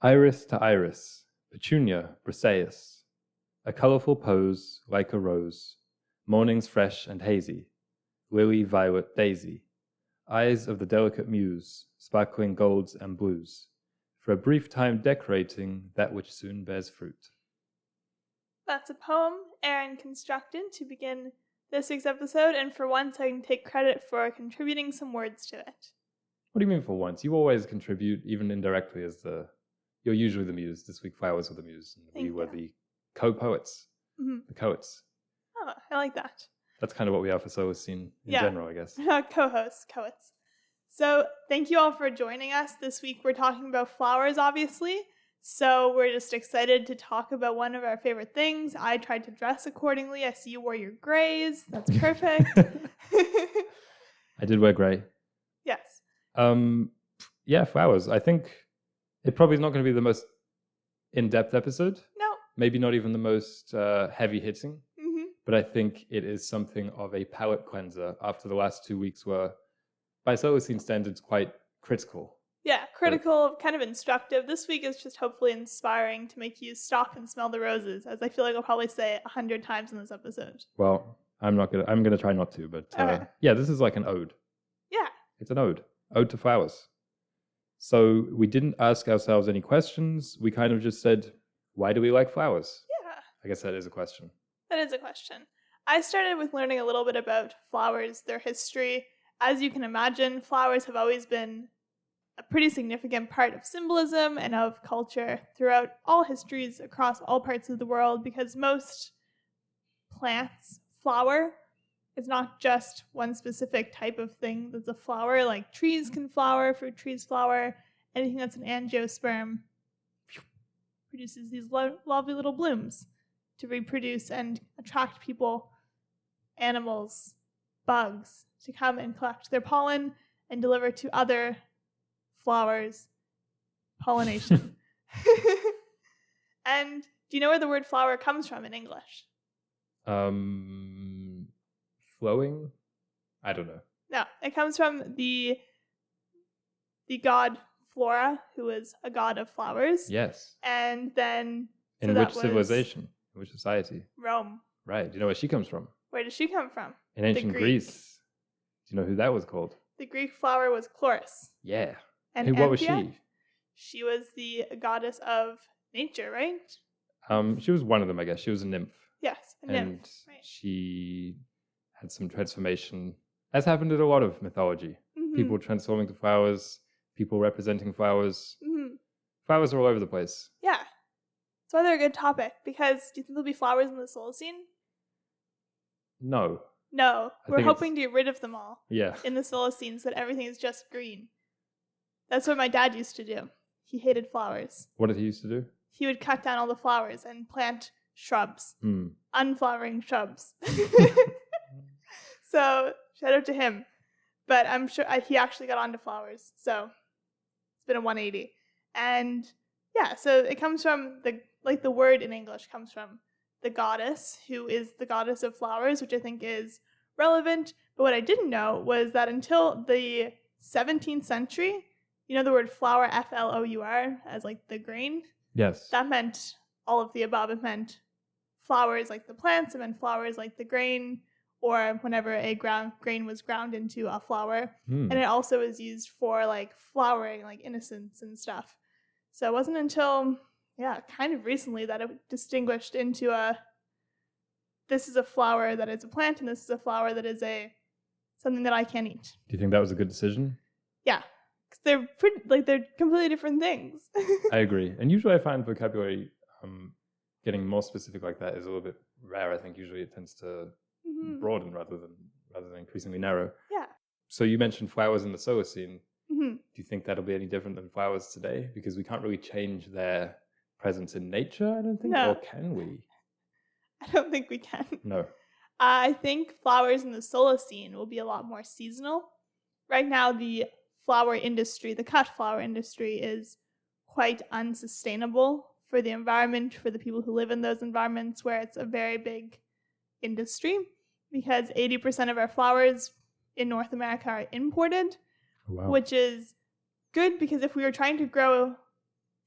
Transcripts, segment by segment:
Iris to iris, petunia, briseis, a colourful pose like a rose, mornings fresh and hazy, lily, violet, daisy, eyes of the delicate muse, sparkling golds and blues, for a brief time decorating that which soon bears fruit. That's a poem Aaron constructed to begin this week's episode, and for once I can take credit for contributing some words to it. What do you mean for once? You always contribute, even indirectly, you're usually the muse. This week flowers were the muse, and we were the co-poets, the poets. Oh, I like that. That's kind of what we are for Solacene in general, I guess. Co-hosts, poets. So thank you all for joining us. This week we're talking about flowers, obviously. So we're just excited to talk about one of our favorite things. I tried to dress accordingly. I see you wore your grays. That's perfect. I did wear gray. Yes. Yeah, flowers. I think it probably is not going to be the most in-depth episode. No. Maybe not even the most heavy-hitting. But I think it is something of a palate cleanser after the last 2 weeks were, by Solacene standards, quite critical. Yeah, critical, kind of instructive. This week is just hopefully inspiring to make you stop and smell the roses, as I feel like I'll probably say it 100 times in this episode. Well, I'm gonna try not to, but yeah, this is like an ode. Yeah. It's an ode to flowers. So we didn't ask ourselves any questions. We kind of just said, why do we like flowers? Yeah. I guess that is a question. That is a question. I started with learning a little bit about flowers, their history. As you can imagine, flowers have always been a pretty significant part of symbolism and of culture throughout all histories across all parts of the world, because most plants flower. It's not just one specific type of thing that's a flower. Like trees can flower, fruit trees flower. Anything that's an angiosperm produces these lovely little blooms to reproduce and attract people, animals, bugs to come and collect their pollen and deliver to other flowers pollination. And do you know where the word flower comes from in English? Flowing? I don't know. No, it comes from the god Flora, who is a god of flowers. Yes. And then in which civilization? In which society? Rome. Right. Do you know where she comes from? Where does she come from? In ancient Greece. Do you know who that was called? The Greek flower was Chloris. Yeah. And what was she? She was the goddess of nature, right? She was one of them, I guess. She was a nymph. Yes, a nymph. Right. She had some transformation, as happened in a lot of mythology. People transforming to flowers, people representing flowers. Flowers are all over the place. Yeah. That's why they're a good topic, because do you think there'll be flowers in the Solacene? No. No. We're hoping to get rid of them all. Yeah. In the Solacene, so that everything is just green. That's what my dad used to do. He hated flowers. What did he used to do? He would cut down all the flowers and plant shrubs. Unflowering shrubs. So, shout out to him. But I'm sure he actually got onto flowers. So, it's been a 180. And yeah, so it comes from the word in English comes from the goddess, who is the goddess of flowers, which I think is relevant. But what I didn't know was that until the 17th century, you know the word flower, Flour, as like the grain? Yes. That meant all of the above. It meant flowers like the plants, it meant flowers like the grain, or whenever a grain was ground into a flour. And it also was used for like flowering, like innocence and stuff. So it wasn't until, kind of recently that it distinguished into this is a flower that is a plant, and this is a flower that is something that I can eat. Do you think that was a good decision? Yeah. Because they're completely different things. I agree. And usually I find vocabulary getting more specific like that is a little bit rare. I think usually it tends to broaden rather than increasingly narrow. Yeah. So you mentioned flowers in the Solacene. Do you think that'll be any different than flowers today? Because we can't really change their presence in nature, I don't think. No. Or can we? I don't think we can. No. I think flowers in the Solacene will be a lot more seasonal. Right now, the flower industry, the cut flower industry, is quite unsustainable for the environment, for the people who live in those environments, where it's a very big industry, because 80% of our flowers in North America are imported, which is good, because if we were trying to grow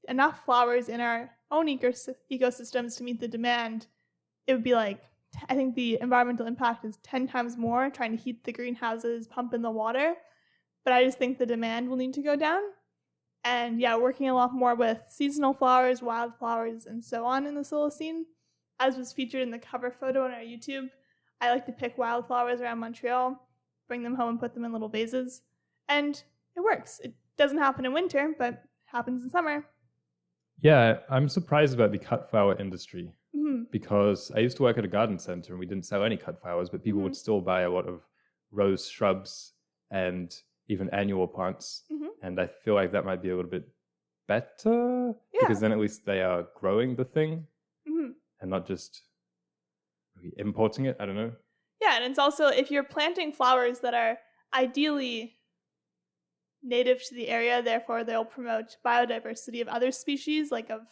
enough flowers in our own ecosystems to meet the demand, it would be like, I think the environmental impact is 10 times more trying to heat the greenhouses, pump in the water. But I just think the demand will need to go down. And yeah, working a lot more with seasonal flowers, wildflowers, and so on in the Solacene, as was featured in the cover photo on our YouTube. I like to pick wildflowers around Montreal, bring them home and put them in little vases. And it works. It doesn't happen in winter, but it happens in summer. Yeah, I'm surprised about the cut flower industry Mm-hmm. because I used to work at a garden center and we didn't sell any cut flowers, but people would still buy a lot of rose shrubs and even annual plants. Mm-hmm. And I feel like that might be a little bit better because then at least they are growing the thing and not just really importing it. I don't know. Yeah, and it's also, if you're planting flowers that are ideally native to the area, therefore they'll promote biodiversity of other species, like of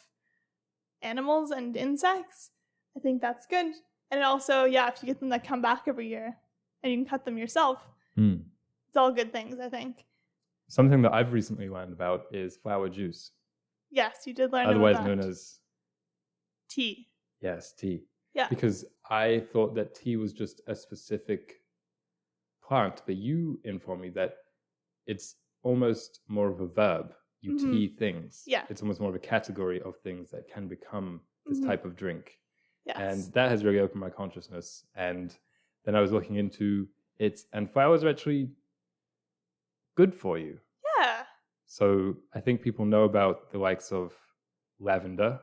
animals and insects, I think that's good. And also, yeah, if you get them that come back every year and you can cut them yourself, it's all good things, I think. Something that I've recently learned about is flower juice. Yes, you did learn otherwise about that. known as tea. Yes, tea. Yeah. Because I thought that tea was just a specific plant, but you informed me that it's almost more of a verb. You tea things. Yeah. It's almost more of a category of things that can become this type of drink. Yes. And that has really opened my consciousness. And then I was looking into it, and flowers are actually good for you. Yeah. So I think people know about the likes of lavender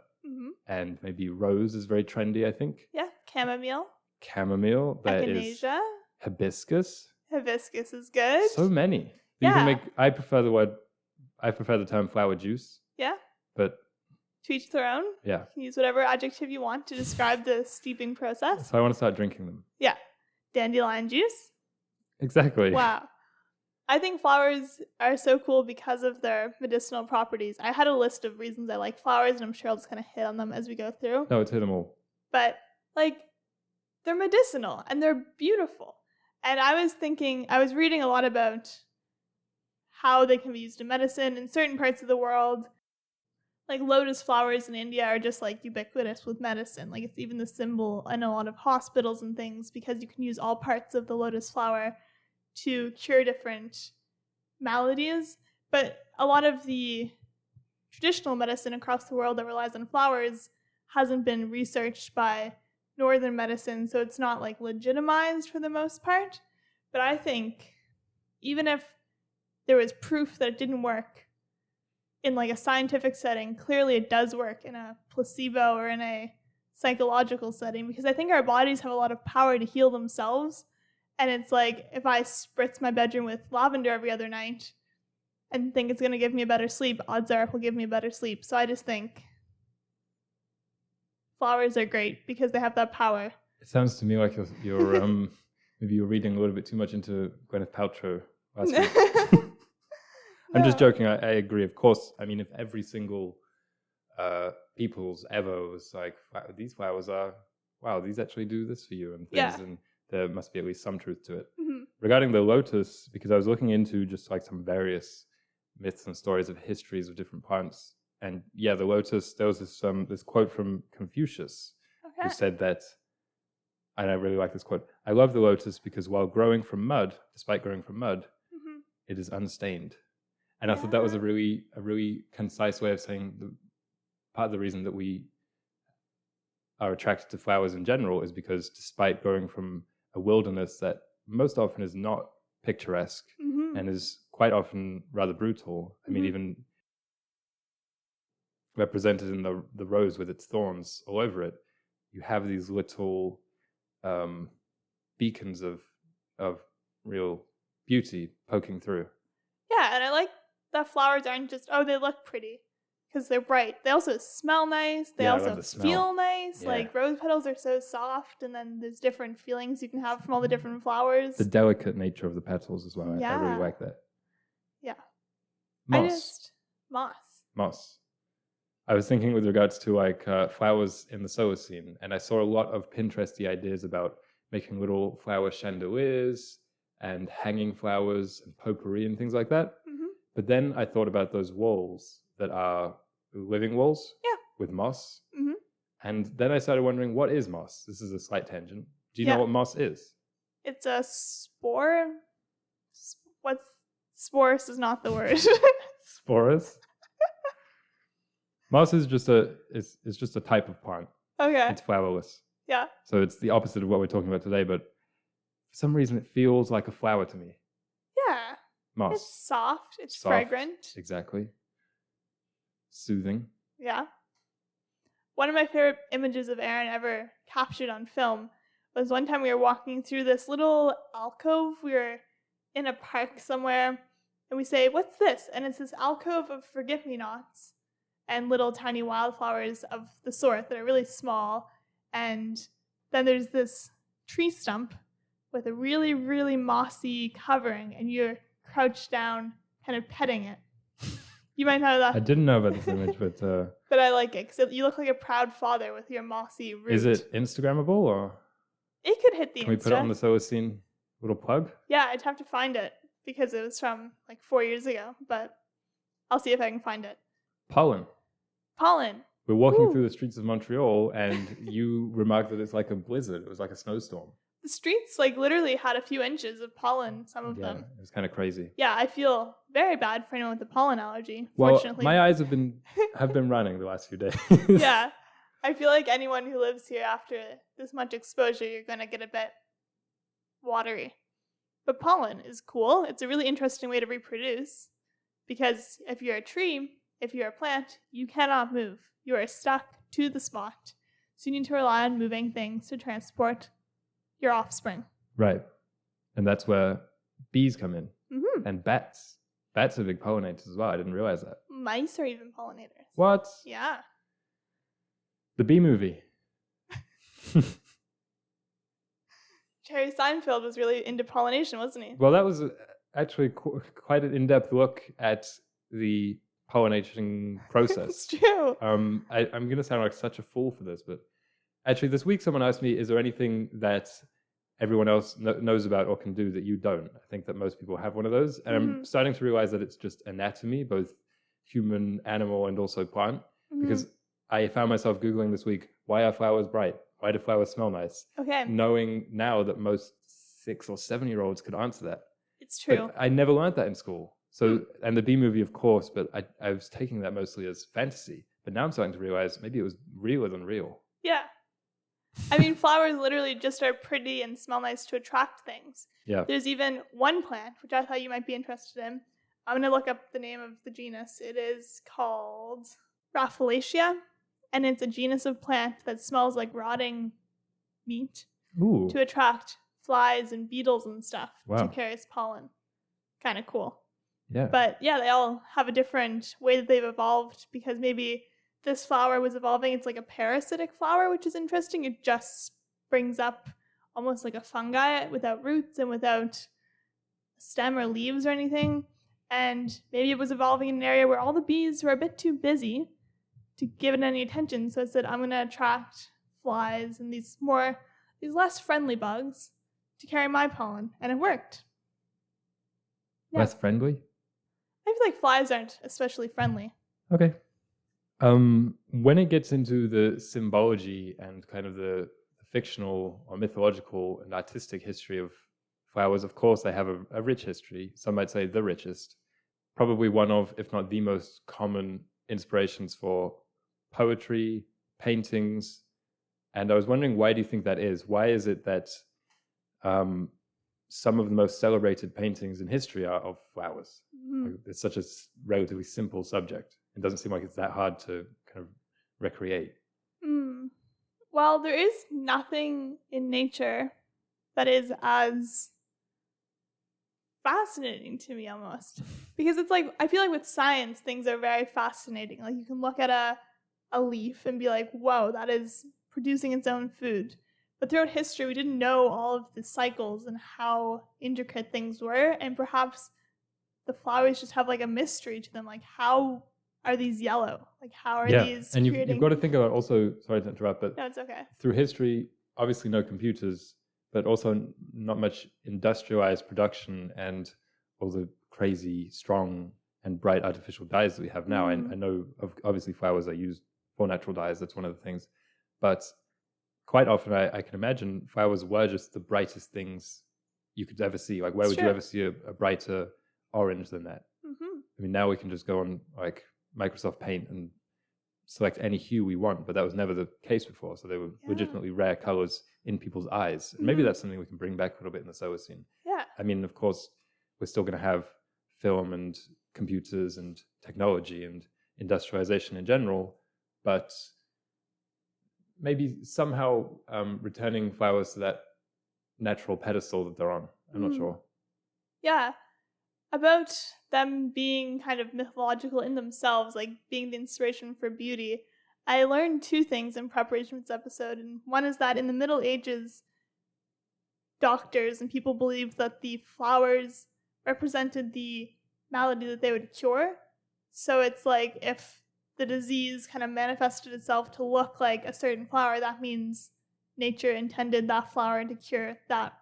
and maybe rose is very trendy, I think. Yeah. Chamomile. That echinacea. is hibiscus. Hibiscus is good. So many. Yeah. You can make, I prefer the term flower juice. Yeah. But to each their own. Yeah. You can use whatever adjective you want to describe the steeping process. So I want to start drinking them. Yeah. Dandelion juice. Exactly. Wow. I think flowers are so cool because of their medicinal properties. I had a list of reasons I like flowers, and I'm sure I'll just kind of hit on them as we go through. No, it's hit them all. But, like, they're medicinal, and they're beautiful. And I was reading a lot about how they can be used in medicine in certain parts of the world. Like, lotus flowers in India are just, like, ubiquitous with medicine. Like, it's even the symbol in a lot of hospitals and things because you can use all parts of the lotus flower to cure different maladies. But a lot of the traditional medicine across the world that relies on flowers hasn't been researched by northern medicine, so it's not like legitimized for the most part. But I think even if there was proof that it didn't work in like a scientific setting, clearly it does work in a placebo or in a psychological setting, because I think our bodies have a lot of power to heal themselves. And it's like, if I spritz my bedroom with lavender every other night and think it's going to give me a better sleep, odds are it will give me a better sleep. So I just think flowers are great because they have that power. It sounds to me like you're maybe you're reading a little bit too much into Gwyneth Paltrow last week. I'm just joking. I agree. Of course, I mean, if every single people's ever was like, these flowers are, wow, these actually do this for you and things, and there must be at least some truth to it. Regarding the lotus, because I was looking into just like some various myths and stories of histories of different plants, and yeah, the lotus, there was this quote from Confucius who said that, and I really like this quote, "I love the lotus because while growing from mud, despite growing from mud, it is unstained." And I thought that was a really concise way of saying part of the reason that we are attracted to flowers in general is because despite growing from a wilderness that most often is not picturesque and is quite often rather brutal. I mean, even represented in the rose with its thorns all over it, you have these little beacons of real beauty poking through. Yeah, and I like that flowers aren't just, they look pretty because they're bright. They also smell nice. They also feel nice. Yeah. Like rose petals are so soft, and then there's different feelings you can have from all the different flowers. The delicate nature of the petals as well. I really like that. Yeah. Moss. Moss. I was thinking with regards to like flowers in the Solacene, and I saw a lot of Pinteresty ideas about making little flower chandeliers and hanging flowers and potpourri and things like that. But then I thought about those walls that are living walls. Yeah. With moss. Mm-hmm. And then I started wondering, what is moss? This is a slight tangent. Do you Yeah. know what moss is? It's a spore. What's spores is not the word. Spores. Moss is just a type of plant. Okay. It's flowerless. Yeah. So it's the opposite of what we're talking about today, but for some reason it feels like a flower to me. Yeah. Moss. It's soft. It's Soft. fragrant. Exactly. Soothing. Yeah. One of my favorite images of Aaron ever captured on film was one time we were walking through this little alcove. We were in a park somewhere, and we say, "What's this?" And it's this alcove of forget-me-nots and little tiny wildflowers of the sort that are really small. And then there's this tree stump with a really, really mossy covering, and you're crouched down, kind of petting it. You might know that. I didn't know about this image, but But I like it because you look like a proud father with your mossy root. is it Instagrammable or It could hit the can we put it on the Solacene little plug? Yeah, I'd have to find it because it was from like 4 years ago, but I'll see if I can find it. Pollen. We're walking Woo. through the streets of Montreal and you remarked that it's like a blizzard. It was like a snowstorm. The streets like literally had a few inches of pollen, some of them. It was kind of crazy. Yeah, I feel very bad for anyone with a pollen allergy, Well, fortunately. my eyes have been running the last few days. Yeah. I feel like anyone who lives here after this much exposure, you're going to get a bit watery. But pollen is cool. It's a really interesting way to reproduce because if you're a tree, if you're a plant, you cannot move. You are stuck to the spot. So you need to rely on moving things to transport your offspring. Right. And that's where bees come in. Mm-hmm. And bats. Bats are big pollinators as well. I didn't realize that. Mice are even pollinators. What? Yeah. The Bee Movie. Jerry Seinfeld was really into pollination, wasn't he? Well, that was actually quite an in-depth look at the pollinating process. It's true. I'm going to sound like such a fool for this, but actually this week someone asked me, is there anything that everyone else knows about or can do that you don't? I think that most people have one of those. And I'm starting to realize that it's just anatomy, both human, animal, and also plant. Because I found myself Googling this week, why are flowers bright? Why do flowers smell nice? Okay. Knowing now that most 6 or 7-year-olds could answer that. It's true. But I never learned that in school. So, and the Bee Movie, of course, but I was taking that mostly as fantasy. But now I'm starting to realize maybe it was realer than real. Yeah. I mean, flowers literally just are pretty and smell nice to attract things. Yeah. There's even one plant, which I thought you might be interested in. I'm going to look up the name of the genus. It is called Rafflesia, and it's a genus of plant that smells like rotting meat. Ooh. To attract flies and beetles and stuff Wow. to carry its pollen. Kind of cool. Yeah. But yeah, they all have a different way that they've evolved because maybe this flower was evolving. It's like a parasitic flower, which is interesting. It just springs up almost like a fungi without roots and without a stem or leaves or anything. And maybe it was evolving in an area where all the bees were a bit too busy to give it any attention. So it said, I'm going to attract flies and these less friendly bugs to carry my pollen. And it worked. Yeah. Less friendly? I feel like flies aren't especially friendly. Okay. When it gets into the symbology and kind of the fictional or mythological and artistic history of flowers, of course, they have a rich history. Some might say the richest. Probably one of, if not the most common inspirations for poetry, paintings. And I was wondering, why do you think that is? Why is it that some of the most celebrated paintings in history are of flowers? It's such a relatively simple subject. It doesn't seem like it's that hard to kind of recreate. Well, there is nothing in nature that is as fascinating to me almost. Because it's like, I feel like with science, things are very fascinating. Like you can look at a leaf and be like, whoa, that is producing its own food. But throughout history, we didn't know all of the cycles and how intricate things were. And perhaps the flowers just have like a mystery to them. Like, how are these yellow? Like, how are these and creating... you've got to think about also, sorry to interrupt, but no, it's okay. Through history, obviously no computers, but also not much industrialized production and all the crazy, strong and bright artificial dyes that we have now. I know obviously flowers are used for natural dyes. That's one of the things. But quite often I can imagine flowers were just the brightest things you could ever see. Like, where would you ever see a brighter orange than that? I mean, now we can just go on like Microsoft Paint and select any hue we want, but that was never the case before. So they were legitimately rare colors in people's eyes. And maybe that's something we can bring back a little bit in the Solacene. Yeah. I mean, of course, we're still going to have film and computers and technology and industrialization in general, but maybe somehow returning flowers to that natural pedestal that they're on. I'm not sure. Yeah. About them being kind of mythological in themselves, like being the inspiration for beauty, I learned two things in preparation for this episode. And one is that in the Middle Ages, doctors and people believed that the flowers represented the malady that they would cure. So it's like if the disease kind of manifested itself to look like a certain flower, that means nature intended that flower to cure that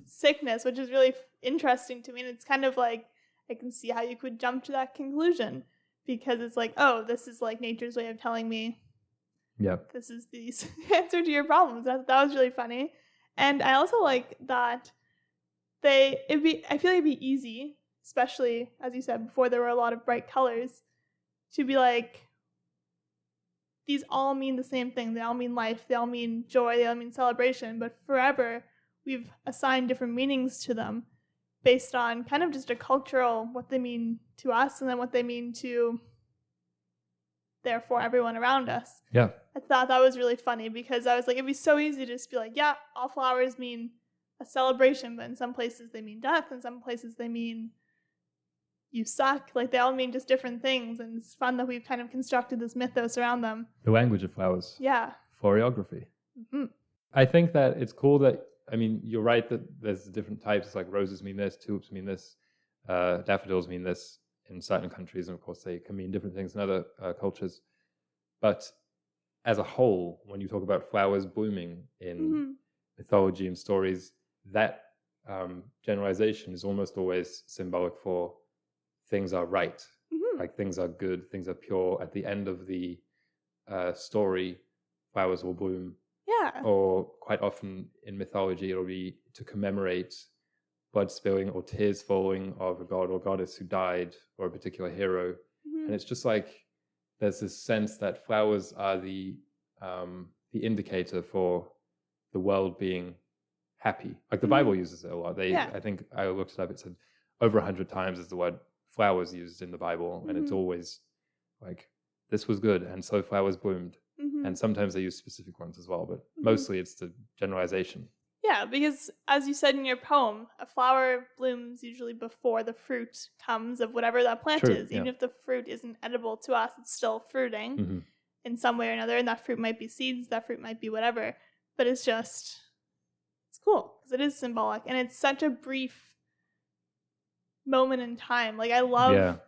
sickness, which is really interesting to me. And it's kind of like, I can see how you could jump to that conclusion, because it's like, oh, this is like nature's way of telling me this is the answer to your problems. That was really funny. And I also like that I feel like it'd be easy, especially as you said before, there were a lot of bright colors, to be like, these all mean the same thing. They all mean life. They all mean joy. They all mean celebration. But forever, we've assigned different meanings to them based on kind of just a cultural, what they mean to us and then what they mean to, therefore, everyone around us. Yeah. I thought that was really funny, because I was like, it'd be so easy to just be like, yeah, all flowers mean a celebration, but in some places they mean death, in some places they mean you suck. Like, they all mean just different things, and it's fun that we've kind of constructed this mythos around them. The language of flowers. Yeah. Floriography. I think that it's cool that, I mean, you're right that there's different types, like roses mean this, tulips mean this, daffodils mean this in certain countries, and of course they can mean different things in other cultures. But as a whole, when you talk about flowers blooming in mythology and stories, that generalization is almost always symbolic for things are right, like things are good, things are pure. At the end of the story, flowers will bloom. Yeah. Or quite often in mythology, it'll be to commemorate blood spilling or tears falling of a god or goddess who died, or a particular hero. And it's just like there's this sense that flowers are the indicator for the world being happy. Like the Bible uses it a lot. I think I looked it up. It said over 100 times is the word flowers used in the Bible, and it's always like, this was good, and so flowers bloomed. And sometimes they use specific ones as well, but mostly it's the generalization. Yeah, because as you said in your poem, a flower blooms usually before the fruit comes of whatever that plant is. Even if the fruit isn't edible to us, it's still fruiting in some way or another. And that fruit might be seeds, that fruit might be whatever. But it's cool because it is symbolic. And it's such a brief moment in time. Like, I love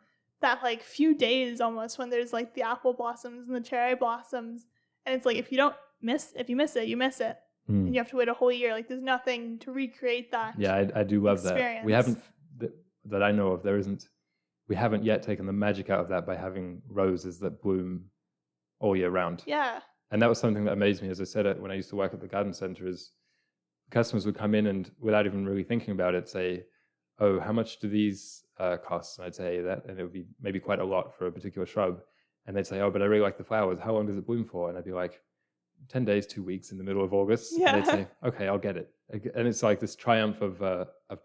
that like few days almost when there's like the apple blossoms and the cherry blossoms. And it's like, if you miss it, you miss it. And you have to wait a whole year. Like, there's nothing to recreate that. Yeah, I do love experience. That. We haven't, that I know of, we haven't yet taken the magic out of that by having roses that bloom all year round. Yeah. And that was something that amazed me, as I said, when I used to work at the garden center, is customers would come in and without even really thinking about it, say, oh, how much do these cost? And I'd say that, and it would be maybe quite a lot for a particular shrub. And they'd say, oh, but I really like the flowers. How long does it bloom for? And I'd be like, 10 days, 2 weeks in the middle of August. Yeah. And they'd say, okay, I'll get it. And it's like this triumph of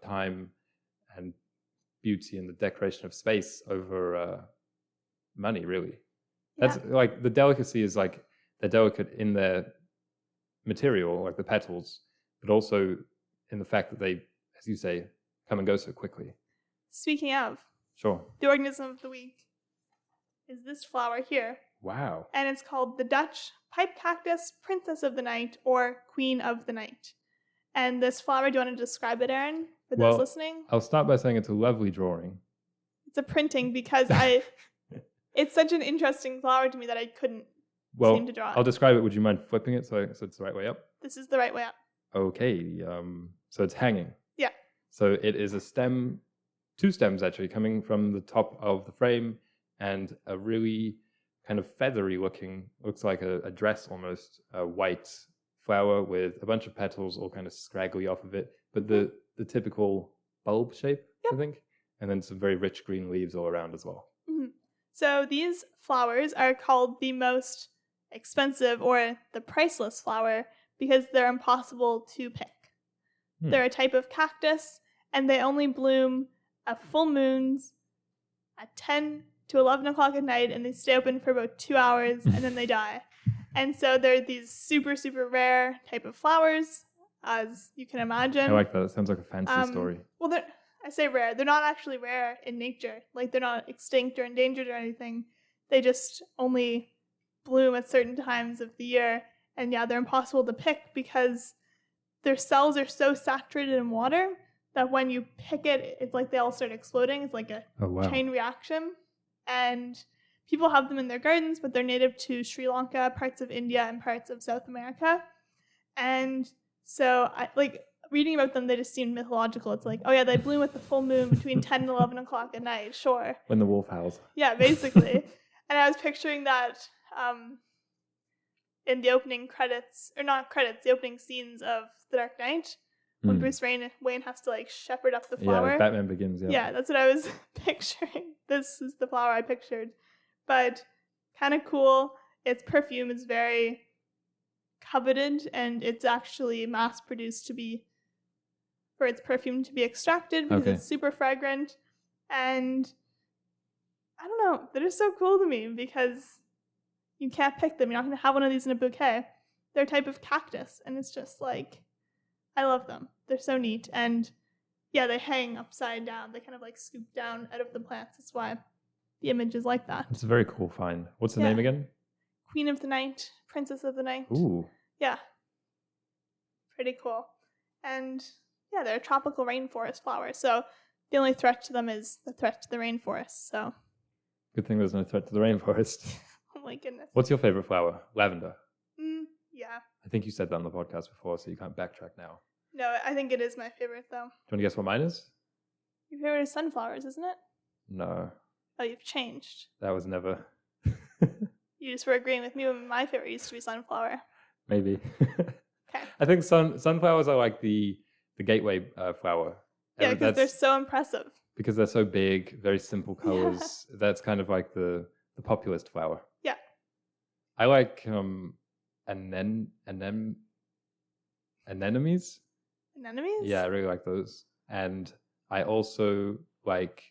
time and beauty and the decoration of space over money, really. That's like, the delicacy is like, they're delicate in their material, like the petals, but also in the fact that they, as you say, come and go so quickly. Speaking of, sure, the organism of the week is this flower here. Wow. And it's called the Dutch pipe cactus, princess of the night, or queen of the night. And this flower, do you want to describe it, Aaron, for those listening? I'll start by saying it's a lovely drawing. It's a printing because it's such an interesting flower to me that I couldn't seem to draw it. I'll describe it. Would you mind flipping it so it's the right way up? This is the right way up. Okay. So it's hanging. Yeah. So it is a stem two stems actually coming from the top of the frame, and a really kind of feathery looking, looks like a dress almost, a white flower with a bunch of petals all kind of scraggly off of it, but the typical bulb shape, I think, and then some very rich green leaves all around as well. So these flowers are called the most expensive or the priceless flower because they're impossible to pick. They're a type of cactus, and they only bloom at full moons at 10 to 11 o'clock at night, and they stay open for about 2 hours, and then they die. And so they're these super, super rare type of flowers, as you can imagine. I like that. It sounds like a fancy story. Well, I say rare. They're not actually rare in nature. Like, they're not extinct or endangered or anything. They just only bloom at certain times of the year. And yeah, they're impossible to pick because their cells are so saturated in water that when you pick it, it's like they all start exploding. It's like a chain reaction. And people have them in their gardens, but they're native to Sri Lanka, parts of India, and parts of South America. And so, reading about them, they just seem mythological. It's like, oh yeah, they bloom at the full moon between 10 and 11 o'clock at night, sure. When the wolf howls. Yeah, basically. And I was picturing that in the opening credits, or not credits, the opening scenes of The Dark Knight, when Bruce Wayne has to shepherd up the flower. Yeah, Batman Begins, Yeah, that's what I was picturing. This is the flower I pictured. But kind of cool. Its perfume is very coveted, and it's actually mass produced for its perfume to be extracted because it's super fragrant. And I don't know, they're just so cool to me because you can't pick them. You're not going to have one of these in a bouquet. They're a type of cactus, and it's just I love them. They're so neat. And yeah, they hang upside down. They kind of scoop down out of the plants. That's why the image is like that. It's a very cool find. What's the name again? Queen of the Night, Princess of the Night. Ooh. Yeah. Pretty cool. And yeah, they're a tropical rainforest flower. So the only threat to them is the threat to the rainforest. So good thing there's no threat to the rainforest. Oh my goodness. What's your favorite flower? Lavender. Yeah. I think you said that on the podcast before, so you can't backtrack now. No, I think it is my favorite, though. Do you want to guess what mine is? Your favorite is sunflowers, isn't it? No. Oh, you've changed. That was never. You just were agreeing with me when my favorite used to be sunflower. Maybe. Okay. I think sunflowers are like the gateway flower. Yeah, because they're so impressive. Because they're so big, very simple colors. Yeah. That's kind of like the populist flower. Yeah. I like anemones. Anemones? Yeah, I really like those. And I also like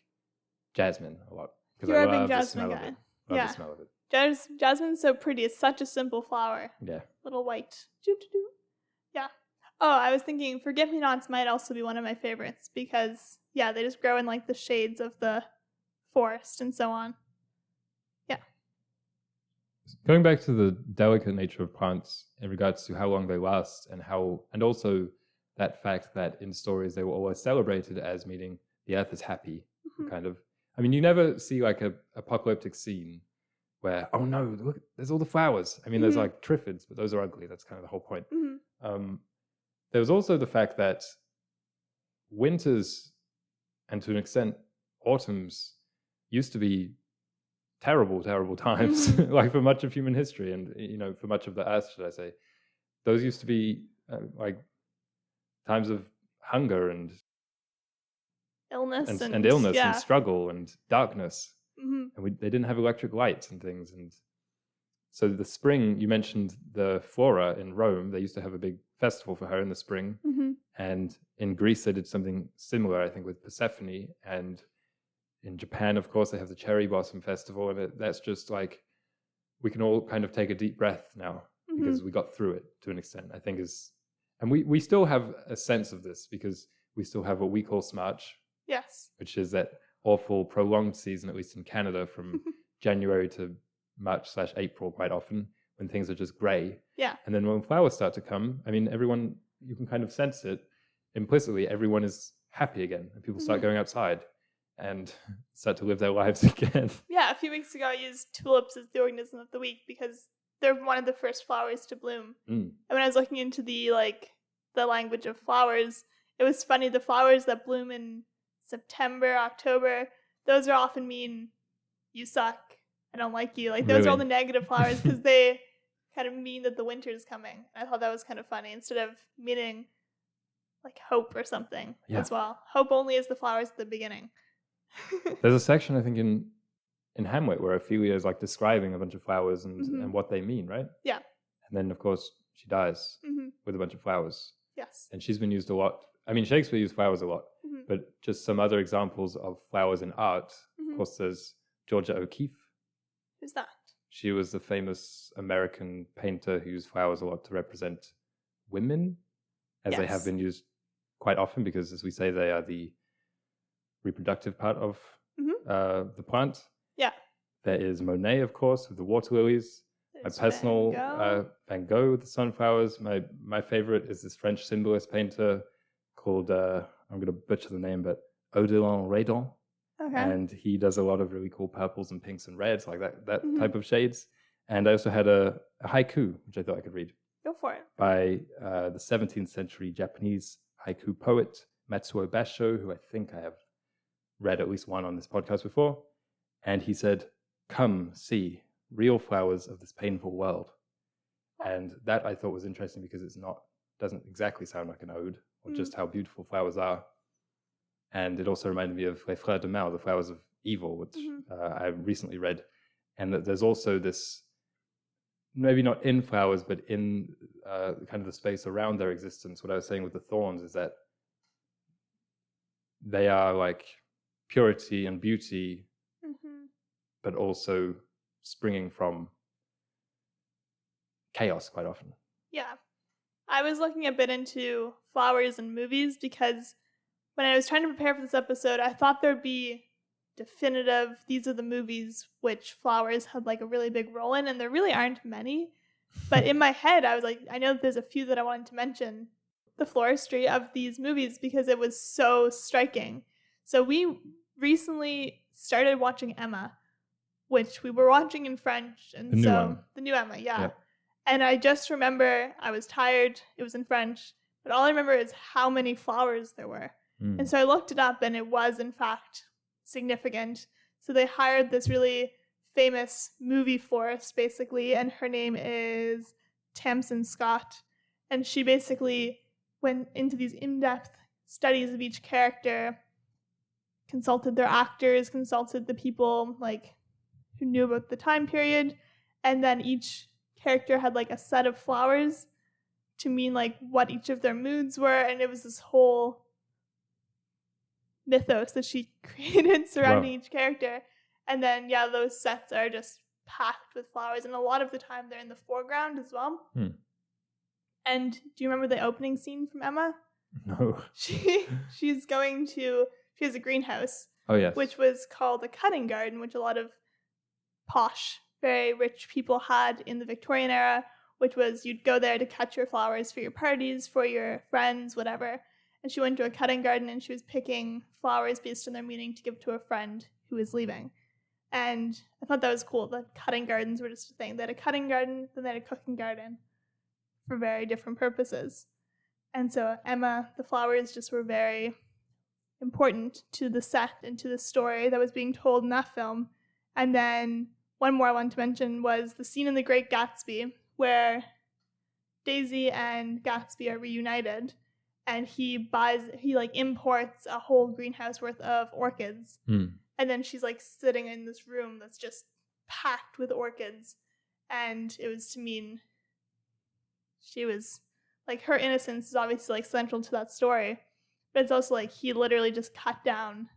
jasmine a lot. You're a big jasmine guy. Love the smell of it. Jasmine's so pretty. It's such a simple flower. Yeah. Little white. Yeah. Oh, I was thinking forget-me-nots might also be one of my favorites because, yeah, they just grow in the shades of the forest and so on. Yeah. Going back to the delicate nature of plants in regards to how long they last and also that fact that in stories they were always celebrated as meaning the earth is happy, kind of. I mean, you never see a apocalyptic scene where, oh no, look, there's all the flowers. I mean, there's triffids, but those are ugly. That's kind of the whole point. There was also the fact that winters, and to an extent autumns, used to be terrible, terrible times, for much of human history and, for much of the earth, should I say. Those used to be times of hunger and illness and illness and struggle and darkness. And they didn't have electric lights and things. And so the spring, you mentioned the Flora in Rome. They used to have a big festival for her in the spring. And in Greece, they did something similar, I think, with Persephone. And in Japan, of course, they have the Cherry Blossom Festival. And that's just we can all kind of take a deep breath now because we got through it to an extent, I think and we still have a sense of this because we still have what we call Smarch. Yes. Which is that awful prolonged season, at least in Canada, from January to March/April quite often, when things are just grey. Yeah. And then when flowers start to come, I mean, everyone, you can kind of sense it implicitly, everyone is happy again. And people start going outside and start to live their lives again. Yeah, a few weeks ago I used tulips as the organism of the week because they're one of the first flowers to bloom. And when I was looking into the language of flowers, it was funny, the flowers that bloom in September, October, those are often mean you suck, I don't like you. Like those are all the negative flowers because they kind of mean that the winter is coming. I thought that was kind of funny instead of meaning like hope or something as well. Hope only is the flowers at the beginning. There's a section, I think, in Hamlet where Ophelia is like describing a bunch of flowers and what they mean, right? Yeah. And then, of course, she dies with a bunch of flowers. Yes. And she's been used a lot. I mean, Shakespeare used flowers a lot, but just some other examples of flowers in art. Of course, there's Georgia O'Keeffe. Who's that? She was the famous American painter who used flowers a lot to represent women, as they have been used quite often because, as we say, they are the reproductive part of the plant. Yeah. There is Monet, of course, with the water lilies. There's my personal Van Gogh with the sunflowers. My favorite is this French symbolist painter called, I'm going to butcher the name, but Odilon Redon. Okay. And he does a lot of really cool purples and pinks and reds, like that type of shades. And I also had a haiku, which I thought I could read. Go for it. By the 17th century Japanese haiku poet, Matsuo Basho, who I think I have read at least one on this podcast before. And he said, "Come, see, real flowers of this painful world." And that I thought was interesting because doesn't exactly sound like an ode or just how beautiful flowers are. And it also reminded me of Les Fleurs de Mal, the flowers of evil, which I recently read. And that there's also this, maybe not in flowers, but in kind of the space around their existence. What I was saying with the thorns is that they are like purity and beauty, but also springing from chaos quite often. Yeah. I was looking a bit into flowers and movies because when I was trying to prepare for this episode, I thought there'd be definitive, these are the movies which flowers had like a really big role in, and there really aren't many. But in my head, I was like, I know there's a few that I wanted to mention, the floristry of these movies, because it was so striking. So we recently started watching Emma, which we were watching in French. And the new Emma, yeah. And I just remember I was tired, it was in French, but all I remember is how many flowers there were. And so I looked it up, and it was, in fact, significant. So they hired this really famous movie florist, basically, and her name is Tamsin Scott. And she basically went into these in-depth studies of each character, consulted their actors, consulted the people like who knew about the time period, and then each character had like a set of flowers to mean like what each of their moods were, and it was this whole mythos that she created surrounding each character. And then those sets are just packed with flowers, and a lot of the time they're in the foreground as well. And do you remember the opening scene from Emma? No. She has a greenhouse. Oh yes. Which was called a cutting garden, which a lot of posh, very rich people had in the Victorian era, which was you'd go there to cut your flowers for your parties, for your friends, whatever. And she went to a cutting garden, and she was picking flowers based on their meaning to give to a friend who was leaving. And I thought that was cool. The cutting gardens were just a thing. They had a cutting garden, then they had a cooking garden for very different purposes. And so Emma, the flowers just were very important to the set and to the story that was being told in that film. And then one more I wanted to mention was the scene in The Great Gatsby where Daisy and Gatsby are reunited. And he imports a whole greenhouse worth of orchids. And then she's like sitting in this room that's just packed with orchids. And it was to mean she was like, her innocence is obviously like central to that story. But it's also like he literally just cut down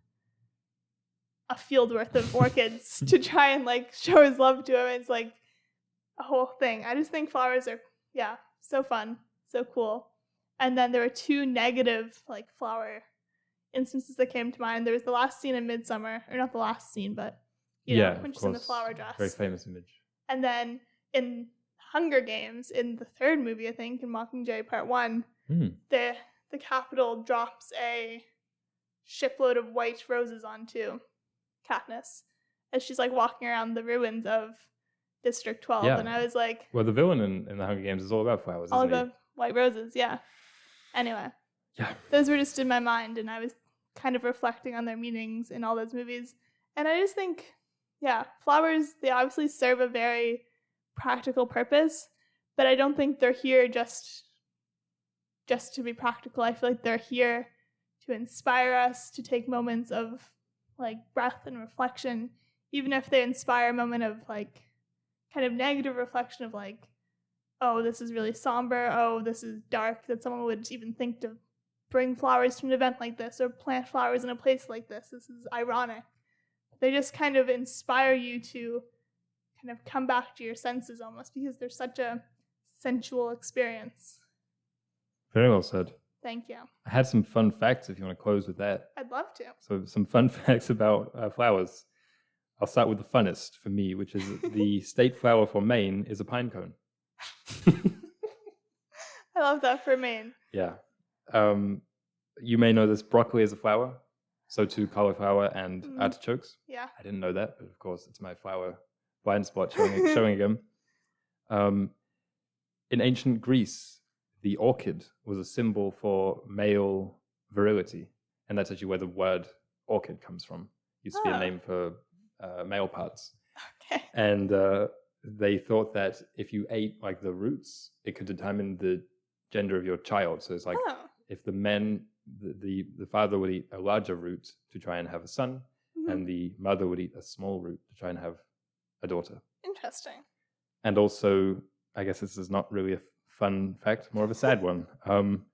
a field worth of orchids to try and like show his love to him. It's like a whole thing. I just think flowers are, so fun, so cool. And then there were two negative like flower instances that came to mind. There was the last scene in Midsummer, or not the last scene, but when she's in the flower dress. Very famous image. And then in Hunger Games, in the third movie, I think, in Mockingjay Part 1, the Capitol drops a shipload of white roses onto Katniss as she's like walking around the ruins of District 12. And I was like, well, the villain in the Hunger Games is all about flowers, all isn't about white roses. Anyway, those were just in my mind, and I was kind of reflecting on their meanings in all those movies. And I just think, yeah, flowers, they obviously serve a very practical purpose, but I don't think they're here just to be practical. I feel like they're here to inspire us to take moments of like breath and reflection, even if they inspire a moment of like kind of negative reflection of like, oh, this is really somber, oh, this is dark, that someone would even think to bring flowers to an event like this or plant flowers in a place like this. This is ironic. They just kind of inspire you to kind of come back to your senses almost, because they're such a sensual experience. Very well said. Thank you. I had some fun facts if you want to close with that. I'd love to. So some fun facts about flowers. I'll start with the funnest for me, which is the state flower for Maine is a pine cone. I love that for Maine. Yeah. You may know this, broccoli is a flower. So too cauliflower and artichokes. Yeah. I didn't know that, but of course it's my flower blind spot showing again. In ancient Greece, the orchid was a symbol for male virility. And that's actually where the word orchid comes from. It used to be a name for male parts. Okay. And they thought that if you ate like the roots, it could determine the gender of your child. So it's like if the father would eat a larger root to try and have a son, and the mother would eat a small root to try and have a daughter. Interesting. And also, I guess this is not really a fun fact, more of a sad one.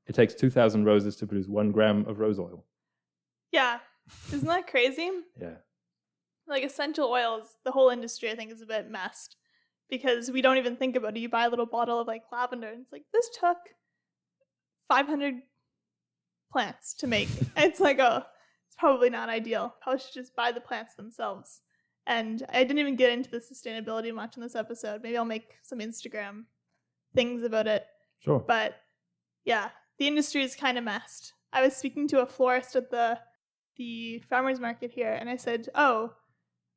It takes 2,000 roses to produce 1 gram of rose oil. Yeah. Isn't that crazy? Yeah. Like essential oils, the whole industry I think is a bit messed because we don't even think about it. You buy a little bottle of like lavender and it's like, this took 500 plants to make. It's like, oh, it's probably not ideal. Probably should just buy the plants themselves. And I didn't even get into the sustainability much in this episode. Maybe I'll make some Instagram things about it. Sure. But yeah, the industry is kind of messed. I was speaking to a florist at the farmer's market here, and I said, oh,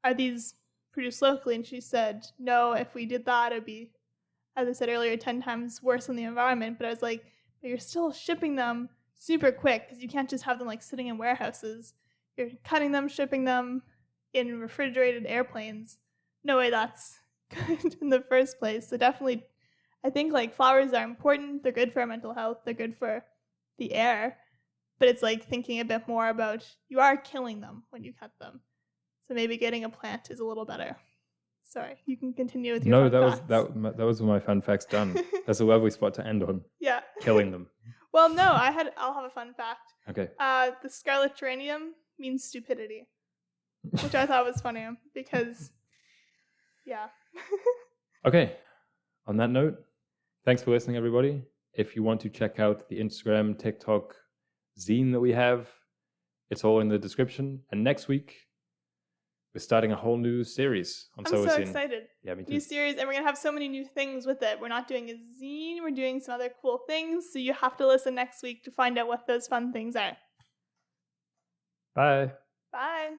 are these produced locally? And she said, no, if we did that, it would be, as I said earlier, 10 times worse on the environment. But I was like, but you're still shipping them super quick because you can't just have them like sitting in warehouses. You're cutting them, shipping them in refrigerated airplanes. No way that's good in the first place. So definitely, I think like flowers are important. They're good for our mental health. They're good for the air. But it's like thinking a bit more about you are killing them when you cut them. So maybe getting a plant is a little better. Sorry, you can continue with your fun facts. That was my fun facts done. That's a lovely spot to end on. Yeah. Killing them. Well, no, I'll have a fun fact. Okay. The scarlet geranium means stupidity, which I thought was funny because, yeah. Okay. On that note, thanks for listening, everybody. If you want to check out the Instagram, TikTok, zine that we have, it's all in the description. And next week, we're starting a whole new series on Solacene. I'm so excited. Yeah, me too. New series, and we're going to have so many new things with it. We're not doing a zine, we're doing some other cool things. So you have to listen next week to find out what those fun things are. Bye. Bye.